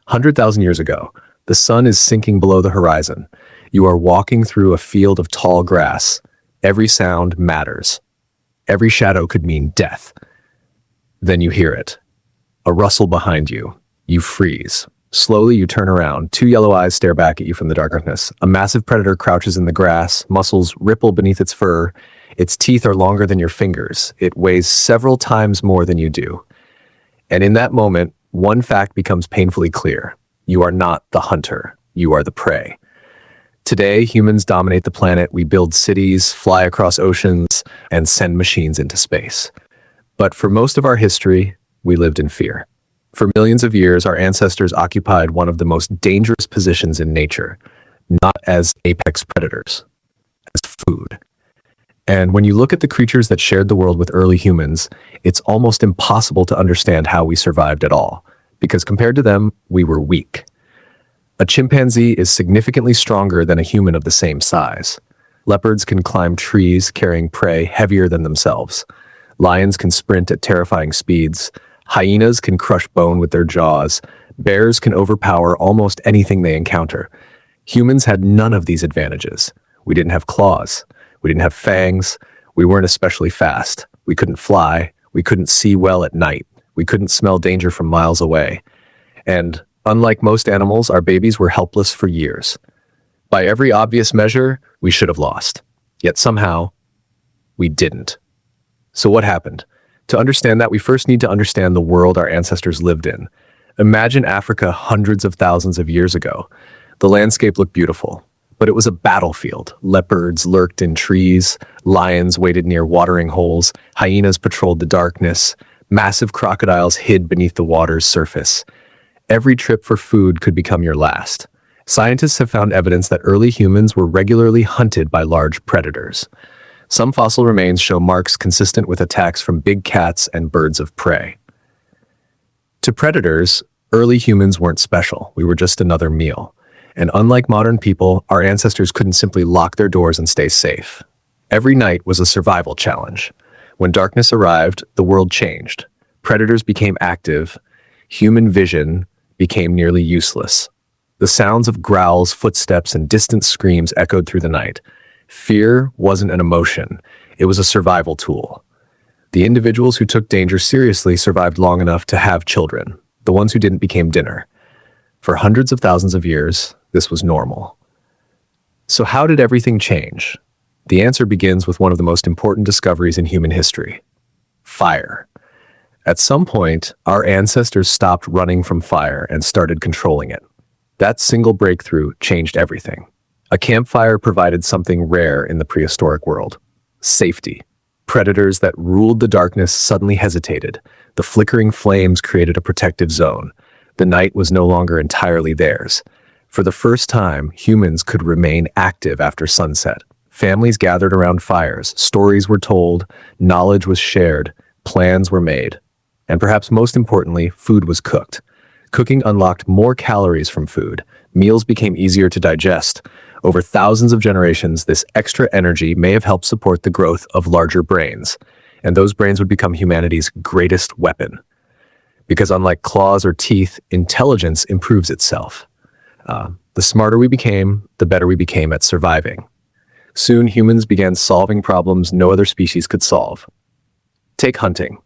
100,000 years ago, the sun is sinking below the horizon. You are walking through a field of tall grass. Every sound matters. Every shadow could mean death. Then you hear it. A rustle behind you. You freeze. Slowly you turn around. Two yellow eyes stare back at you from the darkness. A massive predator crouches in the grass. Muscles ripple beneath its fur. Its teeth are longer than your fingers. It weighs several times more than you do. And in that moment, one fact becomes painfully clear. You are not the hunter. You are the prey. Today, humans dominate the planet. We build cities, fly across oceans, and send machines into space. But for most of our history, we lived in fear. For millions of years, our ancestors occupied one of the most dangerous positions in nature, not as apex predators, as food. And when you look at the creatures that shared the world with early humans, it's almost impossible to understand how we survived at all, because compared to them, we were weak. A chimpanzee is significantly stronger than a human of the same size. Leopards can climb trees carrying prey heavier than themselves. Lions can sprint at terrifying speeds. Hyenas can crush bone with their jaws. Bears can overpower almost anything they encounter. Humans had none of these advantages. We didn't have claws. We didn't have fangs. We weren't especially fast. We couldn't fly. We couldn't see well at night. We couldn't smell danger from miles away. And unlike most animals, our babies were helpless for years. By every obvious measure, we should have lost. Yet somehow, we didn't. So what happened? To understand that, we first need to understand the world our ancestors lived in. Imagine Africa hundreds of thousands of years ago. The landscape looked beautiful, but it was a battlefield. Leopards lurked in trees, lions waited near watering holes, hyenas patrolled the darkness, massive crocodiles hid beneath the water's surface. Every trip for food could become your last. Scientists have found evidence that early humans were regularly hunted by large predators. Some fossil remains show marks consistent with attacks from big cats and birds of prey. To predators, early humans weren't special. We were just another meal. And unlike modern people, our ancestors couldn't simply lock their doors and stay safe. Every night was a survival challenge. When darkness arrived, the world changed. Predators became active. Human vision became nearly useless. The sounds of growls, footsteps, and distant screams echoed through the night. Fear wasn't an emotion. It was a survival tool. The individuals who took danger seriously survived long enough to have children. The ones who didn't became dinner. For hundreds of thousands of years, this was normal. So how did everything change? The answer begins with one of the most important discoveries in human history: fire. At some point, our ancestors stopped running from fire and started controlling it. That single breakthrough changed everything. A campfire provided something rare in the prehistoric world: safety. Predators that ruled the darkness suddenly hesitated. The flickering flames created a protective zone. The night was no longer entirely theirs. For the first time, humans could remain active after sunset. Families gathered around fires, stories were told, knowledge was shared, plans were made. And perhaps most importantly, food was cooked. Cooking unlocked more calories from food. Meals became easier to digest. Over thousands of generations, this extra energy may have helped support the growth of larger brains. And those brains would become humanity's greatest weapon. Because unlike claws or teeth, intelligence improves itself. The smarter we became, the better we became at surviving. Soon, humans began solving problems no other species could solve. Take hunting.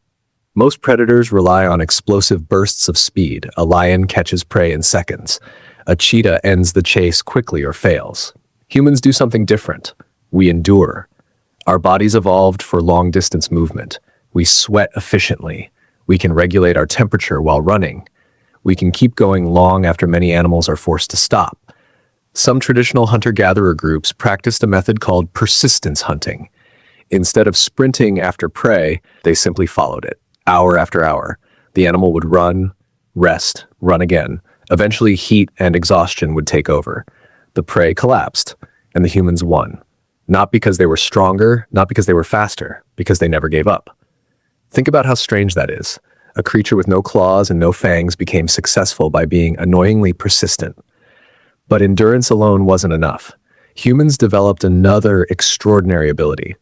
Most predators rely on explosive bursts of speed. A lion catches prey in seconds. A cheetah ends the chase quickly or fails. Humans do something different. We endure. Our bodies evolved for long-distance movement. We sweat efficiently. We can regulate our temperature while running. We can keep going long after many animals are forced to stop. Some traditional hunter-gatherer groups practiced a method called persistence hunting. Instead of sprinting after prey, they simply followed it. Hour after hour, the animal would run, rest, run again. Eventually, heat and exhaustion would take over. The prey collapsed, and the humans won. Not because they were stronger, not because they were faster, because they never gave up. Think about how strange that is. A creature with no claws and no fangs became successful by being annoyingly persistent. But endurance alone wasn't enough. Humans developed another extraordinary ability: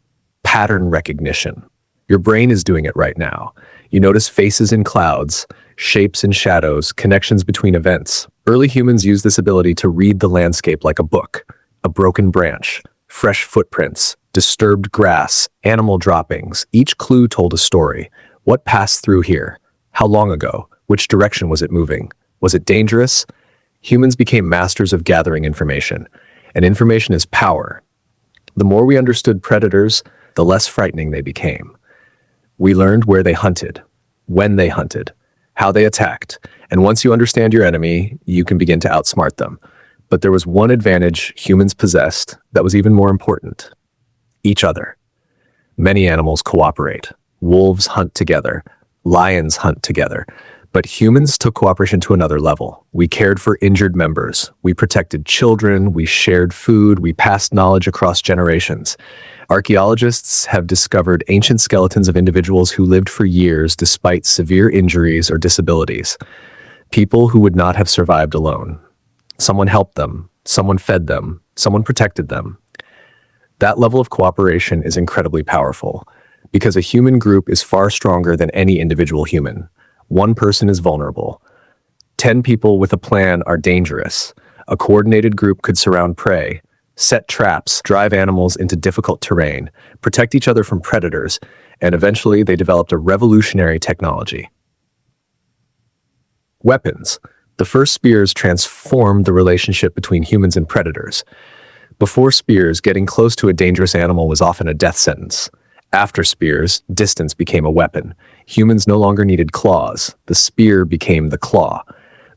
pattern recognition. Your brain is doing it right now. You notice faces in clouds, shapes and shadows, connections between events. Early humans used this ability to read the landscape like a book. A broken branch, fresh footprints, disturbed grass, animal droppings. Each clue told a story. What passed through here? How long ago? Which direction was it moving? Was it dangerous? Humans became masters of gathering information, and information is power. The more we understood predators, the less frightening they became. We learned where they hunted, when they hunted, how they attacked, and once you understand your enemy, you can begin to outsmart them. But there was one advantage humans possessed that was even more important: each other. Many animals cooperate. Wolves hunt together. Lions hunt together. But humans took cooperation to another level. We cared for injured members. We protected children. We shared food. We passed knowledge across generations. Archaeologists have discovered ancient skeletons of individuals who lived for years despite severe injuries or disabilities. People who would not have survived alone. Someone helped them. Someone fed them. Someone protected them. That level of cooperation is incredibly powerful because a human group is far stronger than any individual human. One person is vulnerable. 10 people with a plan are dangerous. A coordinated group could surround prey, set traps, drive animals into difficult terrain, protect each other from predators, and eventually they developed a revolutionary technology. Weapons. The first spears transformed the relationship between humans and predators. Before spears, getting close to a dangerous animal was often a death sentence. After spears, distance became a weapon. Humans no longer needed claws. The spear became the claw.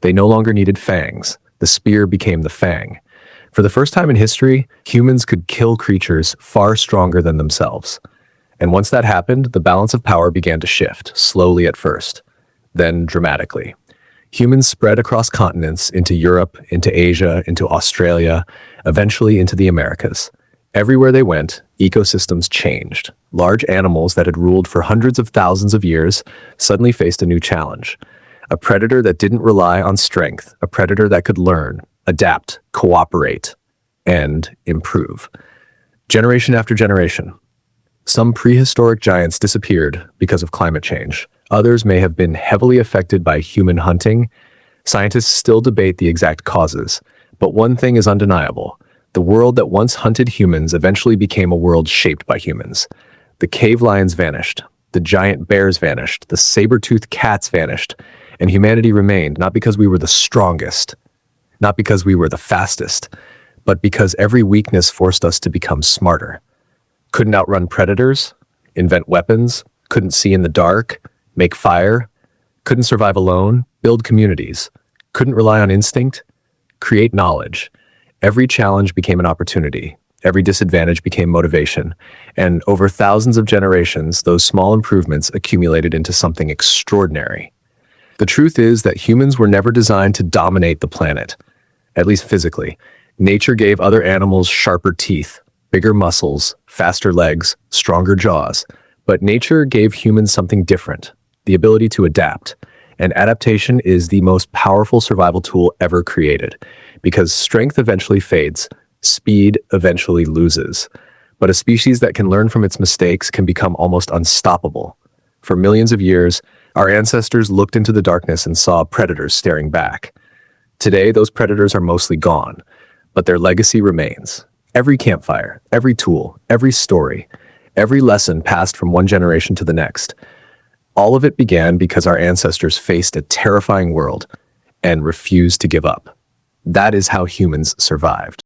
They no longer needed fangs. The spear became the fang. For the first time in history, humans could kill creatures far stronger than themselves. And once that happened, the balance of power began to shift, slowly at first, then dramatically. Humans spread across continents, into Europe, into Asia, into Australia, eventually into the Americas. Everywhere they went, ecosystems changed. Large animals that had ruled for hundreds of thousands of years suddenly faced a new challenge. A predator that didn't rely on strength, a predator that could learn, adapt, cooperate, and improve. Generation after generation. Some prehistoric giants disappeared because of climate change. Others may have been heavily affected by human hunting. Scientists still debate the exact causes, but one thing is undeniable. The world that once hunted humans eventually became a world shaped by humans. The cave lions vanished. The giant bears vanished. The saber-toothed cats vanished. And humanity remained, not because we were the strongest, not because we were the fastest, but because every weakness forced us to become smarter. Couldn't outrun predators, invent weapons, couldn't see in the dark, make fire, couldn't survive alone, build communities, couldn't rely on instinct, create knowledge. Every challenge became an opportunity. Every disadvantage became motivation. And over thousands of generations, those small improvements accumulated into something extraordinary. The truth is that humans were never designed to dominate the planet, at least physically. Nature gave other animals sharper teeth, bigger muscles, faster legs, stronger jaws. But nature gave humans something different, the ability to adapt. And adaptation is the most powerful survival tool ever created, because strength eventually fades, speed eventually loses. But a species that can learn from its mistakes can become almost unstoppable. For millions of years, our ancestors looked into the darkness and saw predators staring back. Today, those predators are mostly gone, but their legacy remains. Every campfire, every tool, every story, every lesson passed from one generation to the next. All of it began because our ancestors faced a terrifying world and refused to give up. That is how humans survived.